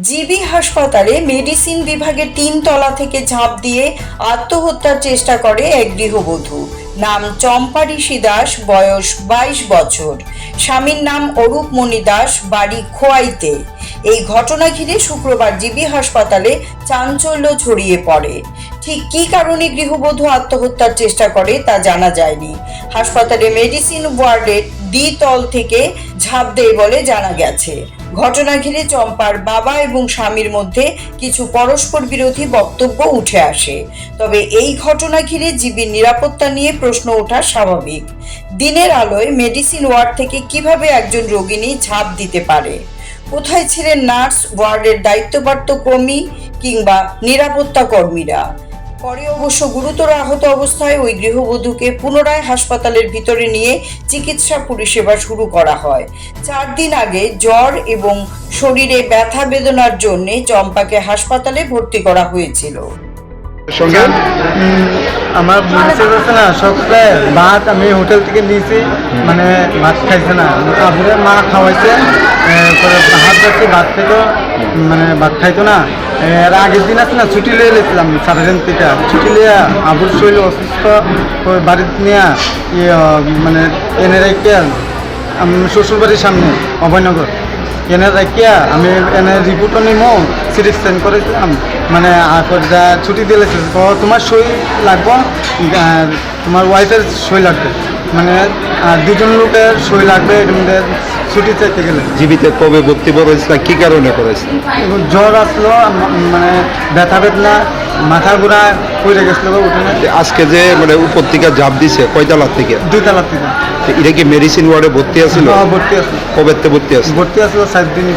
GB হাসপাতালে medicine বিভাগের ৩ তলা থেকে ঝাঁপ দিয়ে আত্মহত্যার চেষ্টা করে এক গৃহবধূ। নাম চম্পা ঋষি দাস, বয়স ২২ বছর। স্বামীর নাম অরূপমণি দাস, বাড়ি খোয়াইতে। এই ঘটনা ঘিরে শুক্রবার জিবি হাসপাতালে চাঞ্চল্য ছড়িয়ে পড়ে। ঠিক কী কারণে গৃহবধূ আত্মহত্যার চেষ্টা করে তা জানা যায়নি। হাসপাতালে মেডিসিন ওয়ার্ডের দ্বিতল থেকে ঝাঁপ দেয় বলে জানা গেছে। ঘটনা ঘিরে চম্পার বাবা এবং স্বামীর মধ্যে কিছু পরস্পর বিরোধী বক্তব্য উঠে আসে। তবে এই ঘটনা ঘিরে জিবির নিরাপত্তা নিয়ে প্রশ্ন ওঠা স্বাভাবিক। দিনের আলোয় মেডিসিন ওয়ার্ড থেকে কিভাবে একজন রোগিনী ঝাঁপ দিতে পারে? কোথায় ছিলেন নার্স, ওয়ার্ডের দায়িত্বপ্রাপ্ত কর্মী কিংবা নিরাপত্তা কর্মীরা? পরে অবশ্য গুরুতর আহত অবস্থায় ওই গৃহবধূকে পুনরায় হাসপাতালের ভিতরে নিয়ে চিকিৎসা পরিষেবা শুরু করা হয়। 4 দিন আগে জ্বর এবং শরীরে ব্যথা বেদনার জন্য চম্পাকে হাসপাতালে ভর্তি করা হয়েছিল। আমার মিসেস আছে না, সকালে ভাত আমি হোটেল থেকে নিয়েছি, মানে ভাত খাইছে না, তারপরে মা খাওয়াইছে, হাত যাচ্ছে ভাত খেতো, মানে ভাত খাইতো না। এর আগের দিন আছে না, ছুটি লিয়ে গেছিলাম সারাদিন থেকে, ছুটি লিয়ে আবুর শরীর অসুস্থ, বাড়িতে নিয়ে মানে এনে রেখে শ্বশুরবাড়ির সামনে অভয়নগর এনে রাখিয়া আমি এনে রিপোর্টও নিমো, সিটি স্ক্যান করেছিলাম, মানে ছুটি দিয়েছে। তো তোমার সই লাগবো, তোমার ওয়াইফের সই লাগবে, মানে দুজন লোকের সই লাগবে ছুটি চাইতে গেলে। জীবিতে কবে ভর্তি করেছিল, কি কারণে করেছে? জ্বর আসলো, মানে ব্যথা বেদনা, মাথা ঘোরা পড়ে গেছিল উঠোনে। আজকে যে মানে উপর থেকে ঝাঁপ দিছে কয়তলার থেকে? 2 তলার থেকে। এটা কি মেডিসিন ওয়ার্ডে ভর্তি আছিল? ভর্তি আসলো। কবে ভর্তি আছে? ভর্তি আসলো 7 দিন।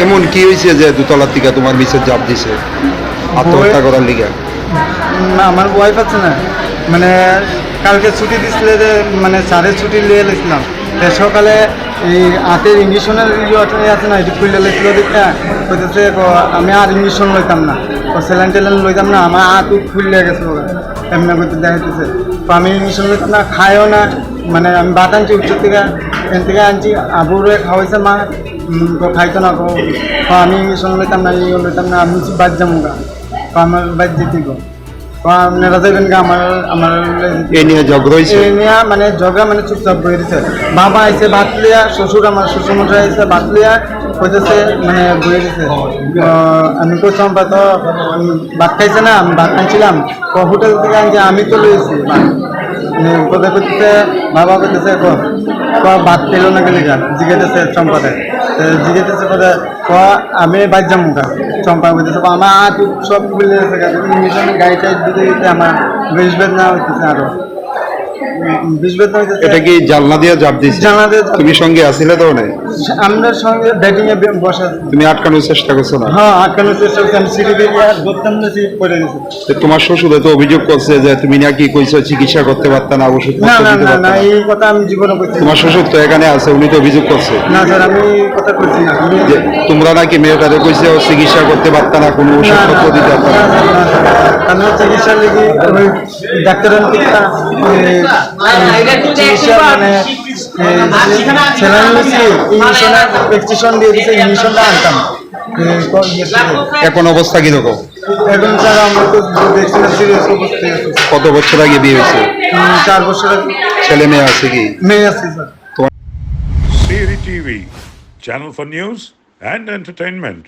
এমন কি হয়েছে যে 2 তলার থেকে তোমার মিসেস ঝাঁপ দিছে আত্মহত্যা করার লিগে? আমার ওয়াইফ আছে না, মানে কালকে ছুটি দিছিল, যে মানে স্যারের ছুটি লিয়ে গেছিলাম, সকালে এই হাতের ইঞ্জেকশনের আছে না, এটি খুলে লেছিল দেখা কইতেছে আমি আর ইঞ্জেকশন লইতাম না, স্যালাইন টেলাইন লইতাম না, আমার হাত খুলে গেছে এমনি করতে দেখাইতেছে। তো আমি ইঞ্জেকশন লইতাম না, খাইও না, মানে আমি ভাত আনছি উচ্চ থেকে, এন থেকে আনছি, আবুরে খাওয়াইছে মা, তো খাইতো না, আমি ইঞ্জেকশন লইতাম না, ইয়ে লইতাম না, আমি বাদ যাবো গা, আমার বাদ যেতে গো, আপনারা যাবেন গা, আমার এই নিয়ে ঝগড়া হয়েছে, এই নিয়ে মানে ঝগড়া, মানে চুপচাপ বয়ে দিচ্ছে। বাবা আইসে ভাত লিয়া, শ্বশুর আমার শ্বশুরমশাই আইসে ভাত লিয়া কইতেছে, মানে বয়ে দিচ্ছে। আমি কইছিলাম তো ভাত খাইছে না, আমি ভাত খাইছিলাম, হোটেল থেকে আনছি, আমি তো লইছি কোথায় করতেছে, বাবা করতেছে ভাত পেলো না গেলে গা, জিজ্ঞেতেছে চম্পাতে, জিজ্ঞেতেছে পরে আমি বাইর যাবো গা, চম্পা বলতেছে আমার হাত সব খুলে গেছে, গাড়ি টাইট দিতে দিতে আমার বেশ বেদনা হইতেছে, আরো বেশ বেদনা হইতেছে। এটা কি জানলা দিয়ে ঝাঁপ দিছে? জানলা দিয়ে। তুমি সঙ্গে আসলে তো না? আমরা সঙ্গে ব্যাটিং এ বসা। তুমি আটকানোর চেষ্টা করছো না? হ্যাঁ, আটকানোর চেষ্টা করছি, আমি সিঁড়ি দিয়ে ধরতাম না, সিঁড়ি পড়ে গেছে। তোমার শ্বশুর তো অভিযোগ করছে যে তুমি নাকি কইছো চিকিৎসা করতে পারতা না, ওষুধ না না না না, এই কথা আমি জীবনে বলছি। তোমার শ্বশুর তো এখানে আছে, উনি তো অভিযোগ করছে। না স্যার, আমি কথা বলছি না, যে তোমরা নাকি মেয়েটারে কইছে চিকিৎসা করতে পারতা না, কোনো ওষুধপত্র দিতে পারতা না। আমি চিকিৎসার লেগে ওই ডাক্তারের চিকিৎসা, মানে প্রেসক্রিপশন দিয়ে দিচ্ছে, ইঞ্জেকশনটা আনতাম। এখন অবস্থা কিরকম? এখন স্যার আমরা তো দেখছিলাম সিরিয়াস অবস্থায় আছে। কত বছর আগে বিয়ে হয়েছে? 4 বছর আগে। ছেলে মেয়ে আছে কি? মেয়ে আছে sir. Siri TV, channel for news and entertainment.